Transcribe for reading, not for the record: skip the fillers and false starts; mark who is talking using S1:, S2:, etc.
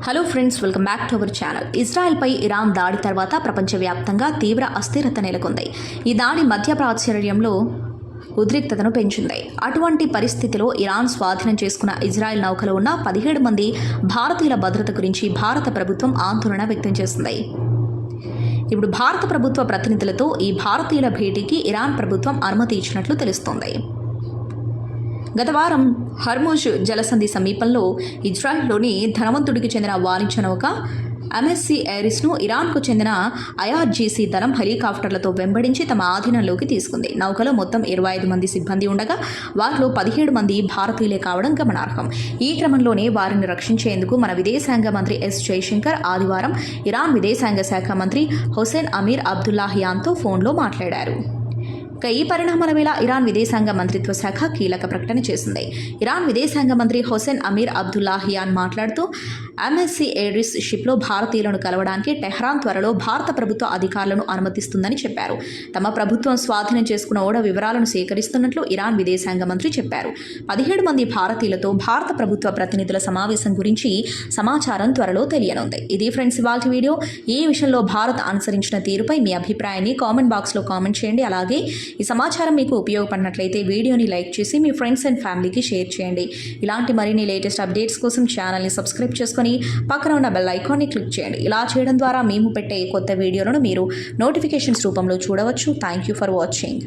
S1: Hello friends, welcome back to our channel. ఇజ్రాయెల్పై ఇరాన్ దాడి తర్వాత ప్రపంచవ్యాప్తంగా తీవ్ర అస్థిరత నెలకొంది. ఈ దాడి మధ్య ప్రాచుర్యంలో ఉద్రిక్తతను పెంచింది. అటువంటి పరిస్థితిలో ఇరాన్ స్వాధీనం చేసుకున్న ఇజ్రాయెల్ నౌకలో ఉన్న 17 మంది భారతీయుల భద్రత గురించి భారత ప్రభుత్వం ఆందోళన వ్యక్తం చేసింది. ఇప్పుడు భారత ప్రభుత్వ ప్రతినిధులతో ఈ భారతీయుల భేటీకి ఇరాన్ ప్రభుత్వం అనుమతి ఇచ్చినట్లు తెలుస్తోంది. గత వారం హర్ముజ్ జలసంధి సమీపంలో ఇజ్రాయెల్లోని ధనవంతుడికి చెందిన వాణిజ్య నౌక ఎంఎస్సీ ఎరిస్ను ఇరాన్కు చెందిన ఐఆర్జీసీ దళం హెలికాప్టర్లతో వెంబడించి తమ ఆధీనంలోకి తీసుకుంది. నౌకలో మొత్తం 25 మంది సిబ్బంది ఉండగా వారిలో 17 మంది భారతీయులే కావడం గమనార్హం. ఈ క్రమంలోనే వారిని రక్షించేందుకు మన విదేశాంగ మంత్రి ఎస్ జయశంకర్ ఆదివారం ఇరాన్ విదేశాంగ శాఖ మంత్రి హుసేన్ అమీర్ అబ్దుల్లాహియాన్తో ఫోన్లో మాట్లాడారు. ఈ పరిణామాల వేళ ఇరాన్ విదేశాంగ మంత్రిత్వ శాఖ కీలక ప్రకటన చేసింది. ఇరాన్ విదేశాంగ మంత్రి హుసేన్ అమీర్ అబ్దుల్లాహియాన్ మాట్లాడుతూ ఎంఎస్సీ ఎరిస్ షిప్లో భారతీయులను కలవడానికి టెహ్రాన్ త్వరలో భారత ప్రభుత్వ అధికారులను అనుమతిస్తుందని చెప్పారు. తమ ప్రభుత్వం స్వాధీనం చేసుకున్న ఓడ వివరాలను సేకరిస్తున్నట్లు ఇరాన్ విదేశాంగ మంత్రి చెప్పారు. 17 మంది భారతీయులతో భారత ప్రభుత్వ ప్రతినిధుల సమావేశం గురించి సమాచారం త్వరలో తెలియనుంది. ఇది ఫ్రెండ్స్ ఇవాల్టి వీడియో. ఈ విషయంలో భారత్ అనుసరించిన తీరుపై మీ అభిప్రాయాన్ని కామెంట్ బాక్స్లో కామెంట్ చేయండి. అలాగే ఈ సమాచారం మీకు ఉపయోగపడినట్లయితే వీడియోని లైక్ చేసి మీ ఫ్రెండ్స్ అండ్ ఫ్యామిలీకి షేర్ చేయండి. ఇలాంటి మరిన్ని లేటెస్ట్ అప్డేట్స్ కోసం ఛానల్ని సబ్స్క్రైబ్ చేసుకొని పక్కన ఉన్న బెల్ ఐకాన్ని క్లిక్ చేయండి. ఇలా చేయడం ద్వారా మేము పెట్టే కొత్త వీడియోలను మీరు నోటిఫికేషన్స్ రూపంలో చూడవచ్చు. Thank you for watching.